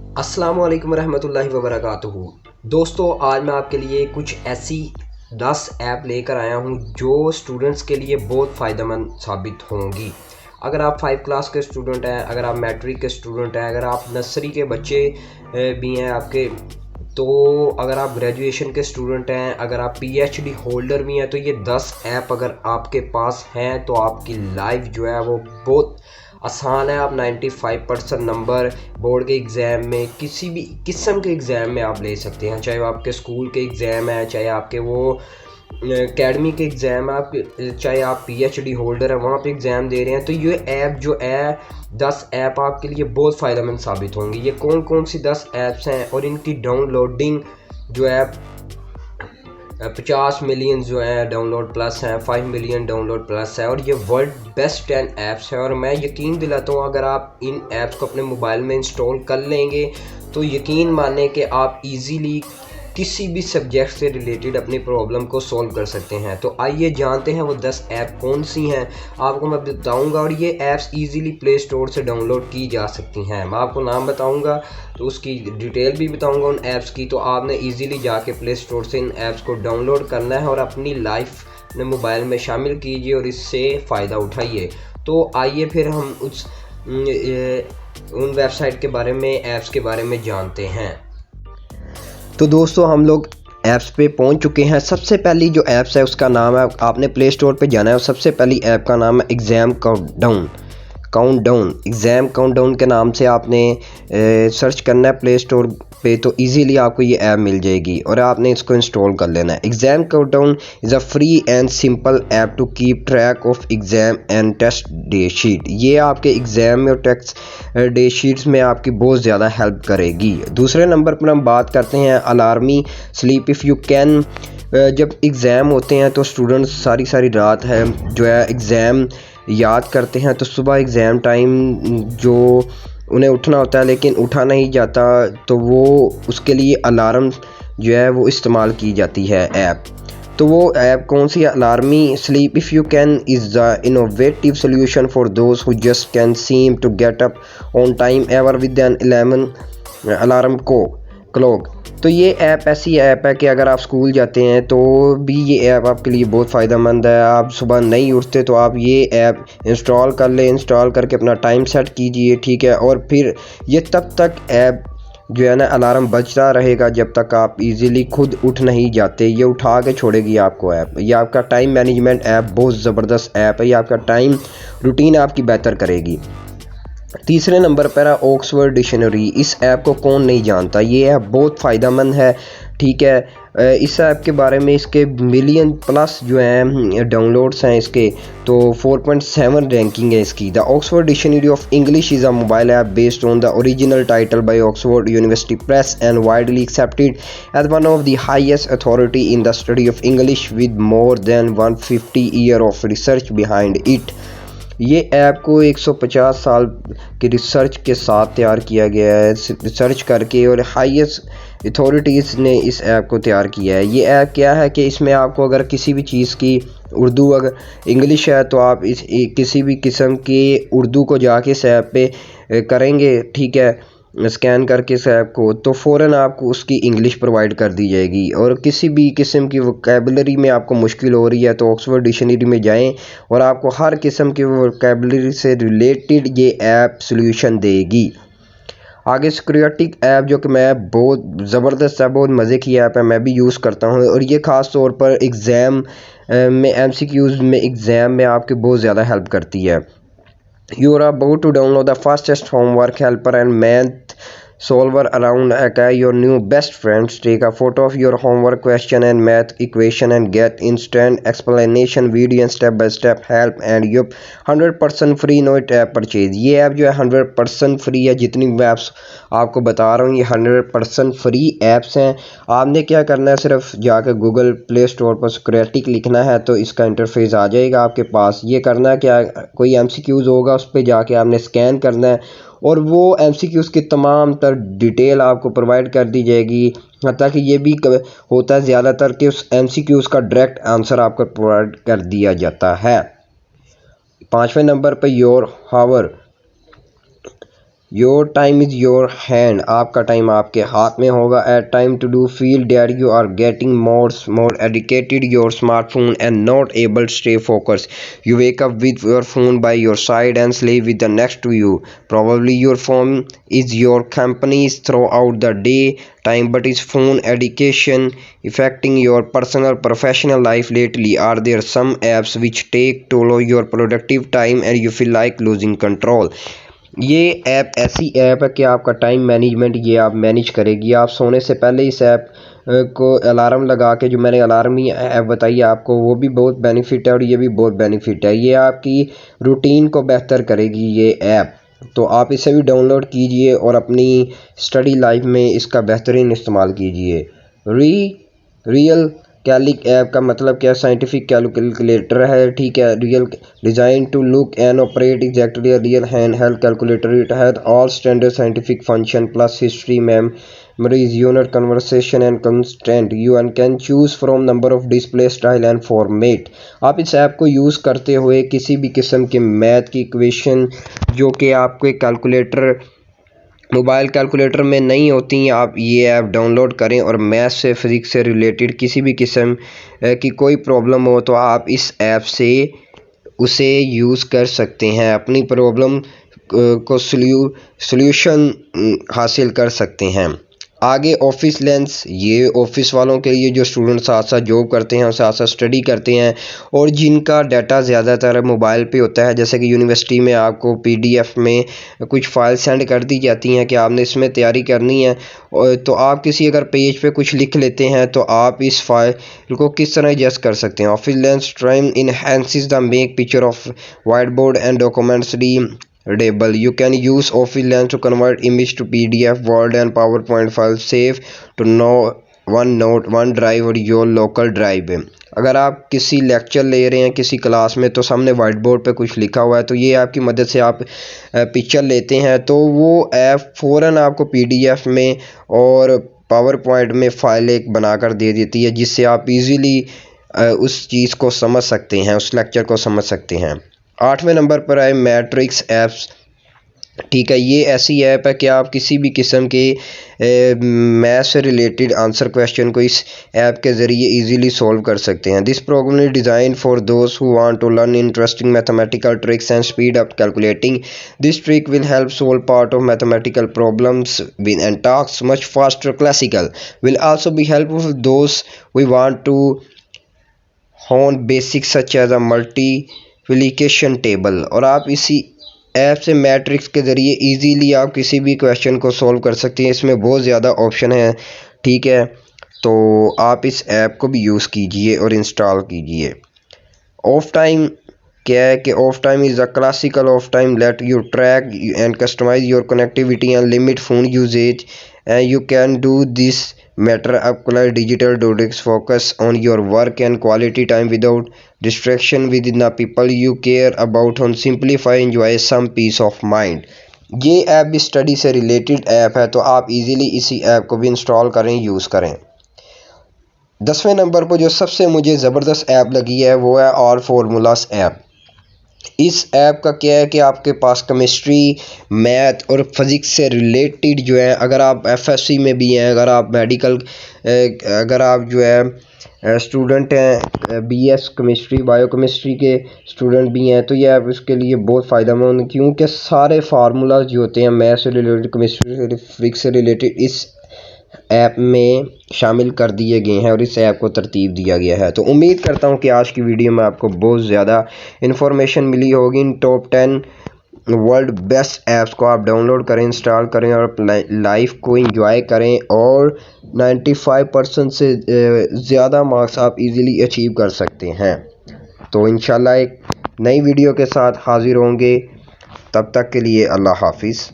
अस्सलामु अलैकुम रहमतुल्लाहि व बरकातुहू। दोस्तों, आज मैं आपके लिए कुछ ऐसी 10 ऐप लेकर आया हूँ जो स्टूडेंट्स के लिए बहुत फ़ायदेमंद साबित होंगी। अगर आप 5 क्लास के स्टूडेंट हैं, अगर आप मैट्रिक के स्टूडेंट हैं, अगर आप नर्सरी के बच्चे भी हैं आपके, तो अगर आप ग्रेजुएशन के स्टूडेंट हैं, अगर आप पीएचडी होल्डर भी हैं, तो ये 10 ऐप अगर आपके पास हैं तो आपकी लाइफ जो है वो बहुत आसान है। आप 95% नंबर बोर्ड के एग्ज़ाम में, किसी भी किस्म के एग्ज़ाम में आप ले सकते हैं, चाहे वो आपके स्कूल के एग्ज़ाम है, चाहे आपके वो एकेडमी के एग्ज़ाम है, आप चाहे आप पीएचडी होल्डर है वहाँ पे एग्ज़ाम दे रहे हैं। तो ये ऐप जो है 10 ऐप आपके लिए बहुत फ़ायदेमंद साबित होंगी। ये कौन कौन सी 10 ऐप्स हैं और इनकी डाउनलोडिंग जो है 50 मिलियन जो है डाउनलोड प्लस है, 5 मिलियन डाउनलोड प्लस है, और ये वर्ल्ड बेस्ट 10 ऐप्स है। और मैं यकीन दिलाता हूँ अगर आप इन ऐप्स को अपने मोबाइल में इंस्टॉल कर लेंगे तो यकीन माने कि आप इजीली किसी भी सब्जेक्ट से रिलेटेड अपनी प्रॉब्लम को सॉल्व कर सकते हैं। तो आइए जानते हैं वो 10 ऐप कौन सी हैं, आपको मैं बताऊंगा। और ये ऐप्स इजीली प्ले स्टोर से डाउनलोड की जा सकती हैं। मैं आपको नाम बताऊंगा तो उसकी डिटेल भी बताऊंगा उन ऐप्स की। तो आपने इजीली जाके प्ले स्टोर से इन ऐप्स को डाउनलोड करना है और अपनी लाइफ में मोबाइल में शामिल कीजिए और इससे फ़ायदा उठाइए। तो आइए फिर हम उन वेबसाइट के बारे में, ऐप्स के बारे में जानते हैं। तो दोस्तों, हम लोग ऐप्स पे पहुंच चुके हैं। सबसे पहली जो ऐप्स है उसका नाम है, आपने प्ले स्टोर पे जाना है और सबसे पहली ऐप का नाम है एग्ज़ाम काउंटडाउन। एग्ज़ाम काउंटडाउन के नाम से आपने सर्च करना है प्ले स्टोर पे, तो इजीली आपको ये ऐप मिल जाएगी और आपने इसको इंस्टॉल कर लेना है। Exam countdown is a free and simple app to keep track of exam and test day sheet. ये आपके एग्ज़ाम और टेस्ट डे शीट्स में आपकी बहुत ज़्यादा हेल्प करेगी। दूसरे नंबर पर हम बात करते हैं Alarmy sleep if you can. जब एग्ज़ाम होते हैं तो स्टूडेंट्स सारी रात है जो है एग्ज़ाम याद करते हैं, तो सुबह एग्ज़ाम टाइम जो उन्हें उठना होता है लेकिन उठा नहीं जाता, तो वो उसके लिए अलार्म जो है वो इस्तेमाल की जाती है ऐप। तो वो ऐप कौन सी है? Alarmy sleep if you can is the innovative solution for those who just can seem to get up on time ever with an 11 alarm clock. तो ये ऐप ऐसी ऐप है कि अगर आप स्कूल जाते हैं तो भी ये ऐप आपके लिए बहुत फ़ायदेमंद है। आप सुबह नहीं उठते तो आप ये ऐप इंस्टॉल कर लें, इंस्टॉल करके अपना टाइम सेट कीजिए, ठीक है। और फिर ये तब तक ऐप जो है ना अलार्म बजता रहेगा जब तक आप इजीली खुद उठ नहीं जाते। ये उठा के छोड़ेगी आपको ऐप। ये आपका टाइम मैनेजमेंट ऐप बहुत ज़बरदस्त ऐप है। ये आपका टाइम रूटीन आपकी बेहतर करेगी। तीसरे नंबर पर है ऑक्सफोर्ड डिक्शनरी। इस ऐप को कौन नहीं जानता, ये ऐप बहुत फ़ायदेमंद है, ठीक है। इस ऐप के बारे में इसके मिलियन प्लस जो हैं डाउनलोड्स हैं इसके, तो 4.7 रैंकिंग है इसकी। The Oxford dictionary of English is a mobile app based on the original title by Oxford university press and widely accepted as one of the highest authority in the study of English with more than 150 year of research behind it. ये app को 150 साल की research के साथ तैयार किया गया है, रिसर्च करके, और हाईएस्ट अथॉरिटीज़ ने इस ऐप को तैयार किया है। ये ऐप क्या है कि इसमें आपको अगर किसी भी चीज़ की उर्दू अगर इंग्लिश है तो आप इस किसी भी किस्म की उर्दू को जाके इस ऐप पे करेंगे, ठीक है, स्कैन करके इस ऐप को, तो फ़ौरन आपको उसकी इंग्लिश प्रोवाइड कर दी जाएगी। और किसी भी किस्म की वोकैबुलरी में आपको मुश्किल हो रही है तो ऑक्सफोर्ड डिक्शनरी में जाएं और आपको हर किस्म की वोकैबुलरी से रिलेटेड ये ऐप सॉल्यूशन देगी। आगे सिक्योरिटी ऐप जो कि मैं बहुत ज़बरदस्त है, बहुत मज़े की ऐप है, मैं भी यूज़ करता हूँ। और ये ख़ास तौर पर एग्ज़ाम में MCQs में एग्ज़ाम में आपकी बहुत ज़्यादा हेल्प करती है। You are about to download the fastest homework helper and math solver around. Okay, your new best friends. Take a photo of your homework question and math equation and get instant explanation video and step by step help and yup 100% free no app purchase। ये app जो है 100% free है। जितनी मैं apps आपको बता रहा हूँ ये 100% फ्री ऐप्स हैं। आपने क्या करना है, सिर्फ जाकर गूगल प्ले स्टोर पर सिक्योरिटी लिखना है तो इसका इंटरफेस आ जाएगा आपके पास। ये करना है क्या, कोई MCQs होगा उस पर जाके आपने स्कैन करना है और वो MCQs की तमाम तर डिटेल आपको प्रोवाइड कर दी जाएगी। ताकि ये भी होता है ज़्यादातर कि उस MCQs का डायरेक्ट आंसर आपको प्रोवाइड कर दिया जाता है। 5वें नंबर पर your hour. Your time is your hand, आपका टाइम आपके हाथ में होगा। At time to do feel that you are getting more addicted your smartphone and not able to stay focus. You wake up with your phone by your side and sleep with the next to you. Probably your phone is your company throughout the day time, but is phone education affecting your personal professional life lately? Are there some apps which take toll of your productive time and you feel like losing control? ये app ऐसी app है कि आपका time management ये आप manage करेगी। आप सोने से पहले इस ऐप को अलार्म लगा के, जो मैंने अलार्म ही ऐप बताई आपको, वो भी बहुत बेनिफिट है और ये भी बहुत बेनिफिट है। ये आपकी रूटीन को बेहतर करेगी ये ऐप, तो आप इसे भी डाउनलोड कीजिए और अपनी स्टडी लाइफ में इसका बेहतरीन इस्तेमाल कीजिए। रियल कैलिक ऐप का मतलब क्या, साइंटिफिक कैलकुलेटर है, ठीक है। Real design to look and operate exactly real hand held calculator. It has all standard scientific function plus history, memories, unit, conversation and constant. You and can choose from number of display style and format. आप इस app को use करते हुए किसी भी किस्म के math की इक्वेशन जो कि आपको कैलकुलेटर मोबाइल कैलकुलेटर में नहीं होती, आप ये ऐप डाउनलोड करें और मैथ से फिज़िक्स से रिलेटेड किसी भी किस्म की कोई प्रॉब्लम हो तो आप इस ऐप से उसे यूज़ कर सकते हैं, अपनी प्रॉब्लम को सॉल्यूशन हासिल कर सकते हैं। आगे ऑफिस लेंस, ये ऑफिस वालों के लिए जो स्टूडेंट साथ साथ जॉब करते हैं और साथ साथ स्टडी करते हैं और जिनका डाटा ज़्यादातर मोबाइल पे होता है। जैसे कि यूनिवर्सिटी में आपको PDF में कुछ फाइल सेंड कर दी जाती हैं कि आपने इसमें तैयारी करनी है, तो आप किसी अगर पेज पे कुछ लिख लेते हैं तो आप इस फाइल को किस तरह एडजस्ट कर सकते हैं। Office Lens trim enhances the make picture of white board and documents readable. You can use Office Lens to convert image to PDF, Word and PowerPoint files, save to OneNote, OneDrive और your local drive। अगर आप किसी lecture ले रहे हैं किसी class में तो सामने वाइट बोर्ड पे कुछ लिखा हुआ है तो ये आपकी मदद से आप पिक्चर लेते हैं तो वो ऐप फ़ौरन आपको PDF में और PowerPoint में फाइल एक बनाकर दे देती है, जिससे आप इजीली उस चीज़ को समझ सकते हैं, उस लेक्चर को समझ सकते हैं। 8वें नंबर पर आए मैट्रिक्स ऐप्स, ठीक है। ये ऐसी ऐप है कि आप किसी भी किस्म के मैथ से रिलेटेड आंसर क्वेश्चन को इस ऐप के ज़रिए इजीली सॉल्व कर सकते हैं। This program is design for those who want to learn interesting mathematical tricks and speed up calculating. This trick will help solve part of mathematical problems with and task much faster. Classical will also be helpful for those we want to hone basics such as a multiplication table. और आप इसी app से matrix के ज़रिए easily आप किसी भी question को सॉल्व कर सकते हैं। इसमें बहुत ज़्यादा ऑप्शन है, ठीक है, तो आप इस ऐप को भी यूज़ कीजिए और इंस्टॉल कीजिए। ऑफ टाइम क्या है कि of time is a classical of time let you track and customise your connectivity and limit phone usage and you can do this matter apply digital detox, focus on your work and quality time without distraction within the people you care about and simplify enjoy some peace of mind। ये app भी study से related app है तो आप easily इसी app को भी install करें, यूज़ करें। 10वें नंबर पर जो सबसे मुझे ज़बरदस्त ऐप लगी है वो है ऑल फॉर्मूलास ऐप। इस ऐप का क्या है कि आपके पास केमिस्ट्री, मैथ और फिज़िक्स से रिलेटेड जो है, अगर आप FSC में भी हैं, अगर आप मेडिकल, अगर आप जो है स्टूडेंट हैं BS केमिस्ट्री बायोकेमिस्ट्री के स्टूडेंट भी हैं तो ये ऐप उसके लिए बहुत फ़ायदेमंद, क्योंकि सारे फार्मूलाज जो होते हैं मैथ से रिलेटेड, केमिस्ट्री से, फिज़िक्स से रिलेटेड इस ऐप में शामिल कर दिए गए हैं और इस ऐप को तरतीब दिया गया है। तो उम्मीद करता हूं कि आज की वीडियो में आपको बहुत ज़्यादा इन्फॉर्मेशन मिली होगी। इन टॉप 10 वर्ल्ड बेस्ट ऐप्स को आप डाउनलोड करें, इंस्टॉल करें और लाइफ को एंजॉय करें और 95% से ज़्यादा मार्क्स आप इजीली अचीव कर सकते हैं। तो इंशाल्लाह एक नई वीडियो के साथ हाज़िर होंगे, तब तक के लिए अल्लाह हाफिज़।